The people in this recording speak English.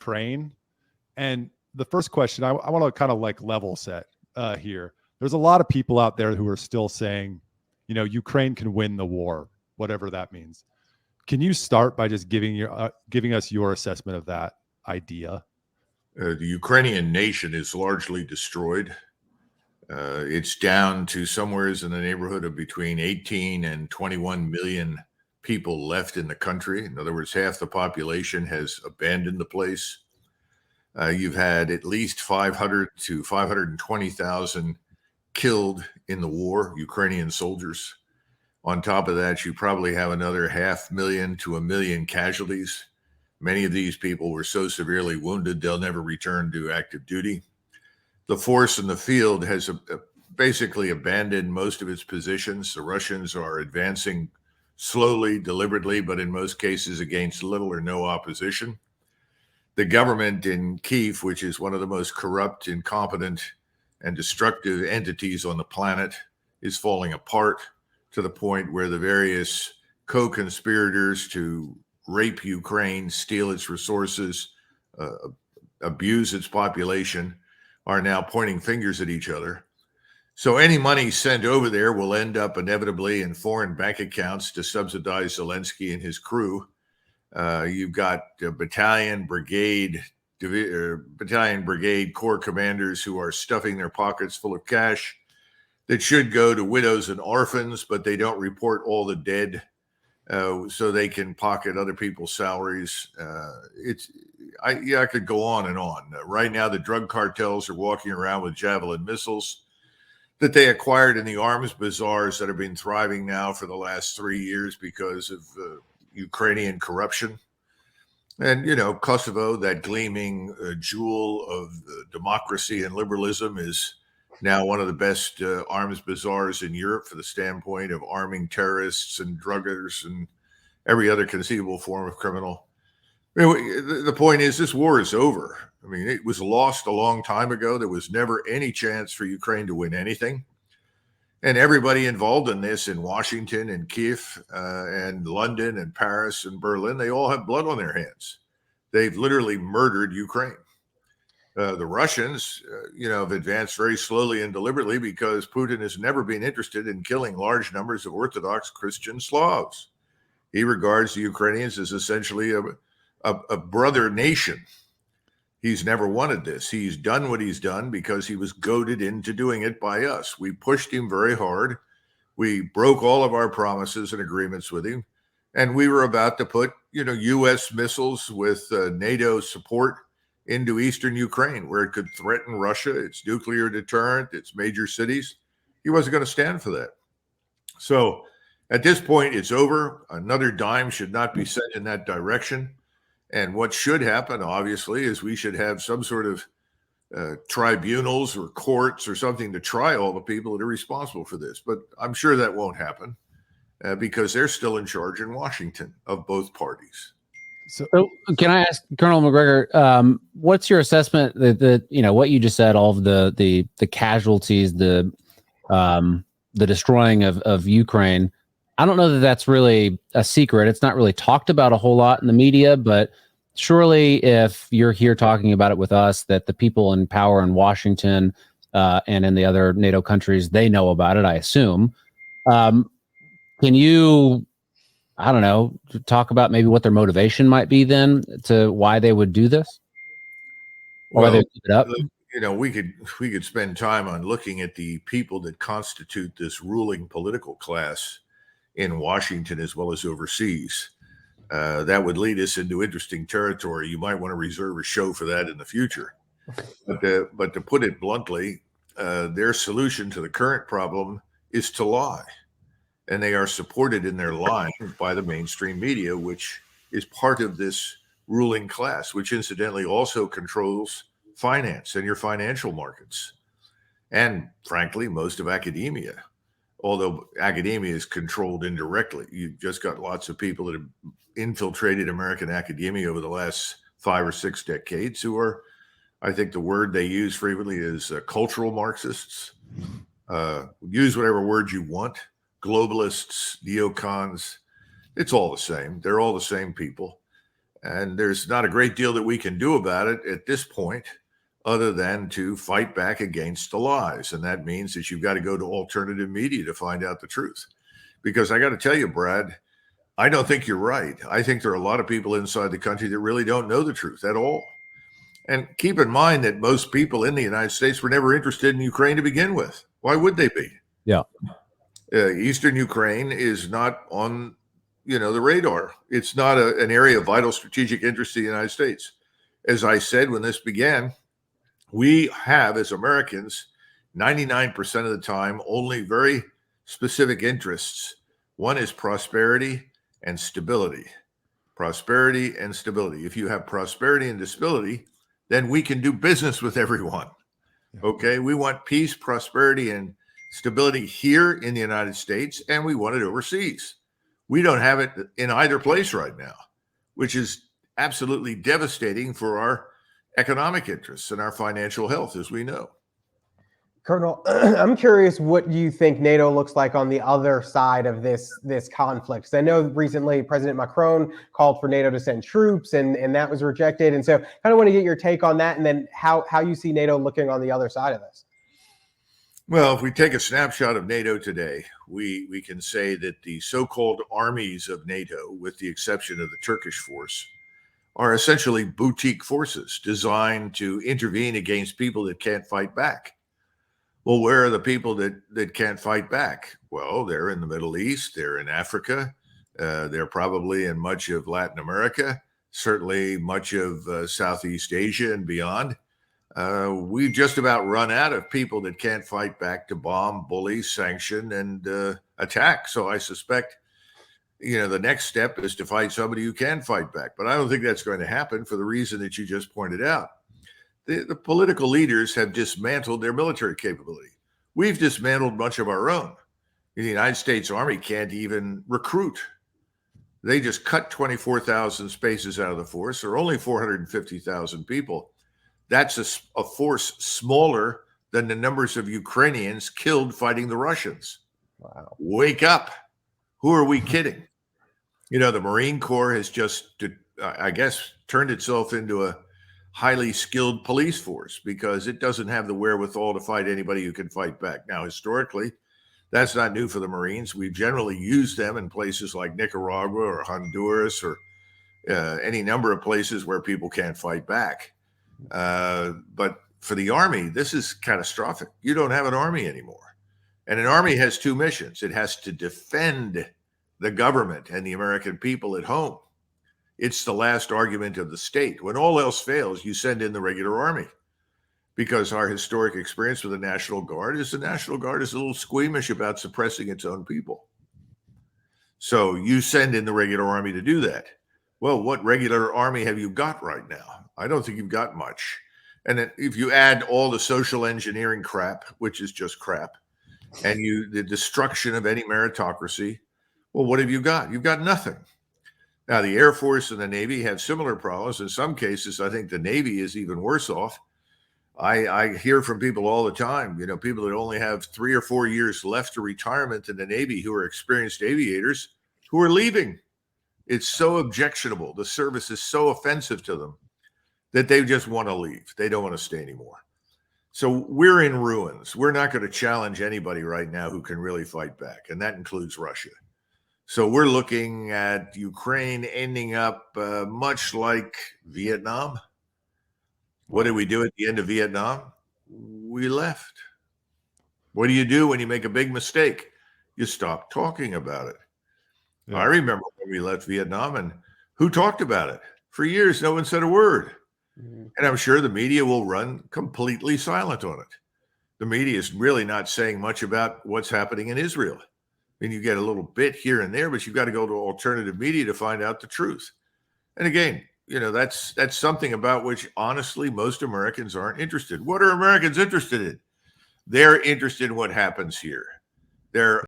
Ukraine. And the first question, I want to kind of like level set here. There's a lot of people out there who are still saying, Ukraine can win the war, whatever that means. Can you start by just giving us your assessment of that idea? The Ukrainian nation is largely destroyed. It's down to somewheres in the neighborhood of between 18 and 21 million people left in the country. In other words, half the population has abandoned the place. You've had at least 500 to 520,000 killed in the war, Ukrainian soldiers. On top of that, you probably have another 500,000 to 1 million casualties. Many of these people were so severely wounded, they'll never return to active duty. The force in the field has basically abandoned most of its positions. The Russians are advancing slowly, deliberately, but in most cases against little or no opposition. The government in Kyiv, which is one of the most corrupt, incompetent, and destructive entities on the planet, is falling apart to the point where the various co-conspirators to rape Ukraine, steal its resources, abuse its population, are now pointing fingers at each other. So any money sent over there will end up inevitably in foreign bank accounts to subsidize Zelensky and his crew. You've got battalion, brigade, corps commanders who are stuffing their pockets full of cash that should go to widows and orphans, but they don't report all the dead so they can pocket other people's salaries. I could go on and on. Right now, the drug cartels are walking around with Javelin missiles that they acquired in the arms bazaars that have been thriving now for the last 3 years because of Ukrainian corruption. And, Kosovo, that gleaming jewel of democracy and liberalism, is now one of the best arms bazaars in Europe for the standpoint of arming terrorists and druggers and every other conceivable form of criminal. The point is, this war is over. I mean, it was lost a long time ago. There was never any chance for Ukraine to win anything. And everybody involved in this in Washington and Kyiv and London and Paris and Berlin, they all have blood on their hands. They've literally murdered Ukraine. The Russians, have advanced very slowly and deliberately because Putin has never been interested in killing large numbers of Orthodox Christian Slavs. He regards the Ukrainians as essentially a brother nation. He's never wanted this. He's done what he's done because he was goaded into doing it by us. We pushed him very hard. We broke all of our promises and agreements with him. And we were about to put, U.S. missiles with NATO support into eastern Ukraine, where it could threaten Russia, its nuclear deterrent, its major cities. He wasn't going to stand for that. So at this point, it's over. Another dime should not be sent in that direction. And what should happen, obviously, is we should have some sort of tribunals or courts or something to try all the people that are responsible for this. But I'm sure that won't happen because they're still in charge in Washington of both parties. So can I ask Colonel Macgregor, what's your assessment that what you just said, all of the casualties, the destroying of Ukraine? I don't know that that's really a secret. It's not really talked about a whole lot in the media, but surely if you're here talking about it with us, that the people in power in Washington and in the other NATO countries, they know about it, I assume. Can you, I don't know, talk about maybe what their motivation might be then to why they would do this? Or why they would keep it up? We could spend time on looking at the people that constitute this ruling political class in Washington as well as overseas. That would lead us into interesting territory. You might want to reserve a show for that in the future. But to put it bluntly, their solution to the current problem is to lie. And they are supported in their lying by the mainstream media, which is part of this ruling class, which incidentally also controls finance and your financial markets. And frankly, most of academia. Although academia is controlled indirectly. You've just got lots of people that have infiltrated American academia over the last 5 or 6 decades who are, I think the word they use frequently is cultural Marxists. Use whatever word you want. Globalists, neocons, it's all the same. They're all the same people. And there's not a great deal that we can do about it at this point other than to fight back against the lies. And that means that you've got to go to alternative media to find out the truth. Because I got to tell you, Brad, I don't think you're right. I think there are a lot of people inside the country that really don't know the truth at all. And keep in mind that most people in the United States were never interested in Ukraine to begin with. Why would they be? Yeah. Eastern Ukraine is not on, the radar. It's not an area of vital strategic interest to the United States. As I said when this began, we have, as Americans, 99% of the time, only very specific interests. One is prosperity and stability. Prosperity and stability. If you have prosperity and stability, then we can do business with everyone. Okay? We want peace, prosperity, and stability here in the United States, and we want it overseas. We don't have it in either place right now, which is absolutely devastating for our economic interests and our financial health, as we know. Colonel, I'm curious what you think NATO looks like on the other side of this conflict. Because I know recently President Macron called for NATO to send troops, and that was rejected. And so kind of want to get your take on that, and then how you see NATO looking on the other side of this. Well, if we take a snapshot of NATO today, we can say that the so-called armies of NATO, with the exception of the Turkish force, are essentially boutique forces designed to intervene against people that can't fight back. Well, where are the people that can't fight back? Well, they're in the Middle East, they're in Africa, they're probably in much of Latin America, certainly much of Southeast Asia and beyond. We've just about run out of people that can't fight back to bomb, bully, sanction, and attack. So I suspect, the next step is to fight somebody who can fight back. But I don't think that's going to happen for the reason that you just pointed out. The political leaders have dismantled their military capability. We've dismantled much of our own. The United States Army can't even recruit. They just cut 24,000 spaces out of the force. There are only 450,000 people. That's a force smaller than the numbers of Ukrainians killed fighting the Russians. Wow. Wake up. Who are we kidding? The Marine Corps has just, I guess, turned itself into a highly skilled police force because it doesn't have the wherewithal to fight anybody who can fight back. Now, historically, that's not new for the Marines. We've generally used them in places like Nicaragua or Honduras or any number of places where people can't fight back. But for the Army, this is catastrophic. You don't have an Army anymore. And an Army has two missions. It has to defend the government and the American people at home. It's the last argument of the state. When all else fails, you send in the regular Army. Because our historic experience with the National Guard is the National Guard is a little squeamish about suppressing its own people. So you send in the regular Army to do that. Well, what regular Army have you got right now? I don't think you've got much. And if you add all the social engineering crap, which is just crap, and the destruction of any meritocracy, well, what have you got? You've got nothing. Now, the Air Force and the Navy have similar problems. In some cases, I think the Navy is even worse off. I hear from people all the time, people that only have 3 or 4 years left to retirement in the Navy who are experienced aviators who are leaving. It's so objectionable. The service is so offensive to them that they just want to leave. They don't want to stay anymore. So we're in ruins. We're not going to challenge anybody right now who can really fight back, and that includes Russia. So we're looking at Ukraine ending up much like Vietnam. What did we do at the end of Vietnam? We left. What do you do when you make a big mistake? You stop talking about it. Yeah. I remember when we left Vietnam, and who talked about it? For years, no one said a word. Mm-hmm. And I'm sure the media will run completely silent on it. The media is really not saying much about what's happening in Israel. I mean, you get a little bit here and there, but you've got to go to alternative media to find out the truth. And again, that's something about which, honestly, most Americans aren't interested. What are Americans interested in? They're interested in what happens here. They're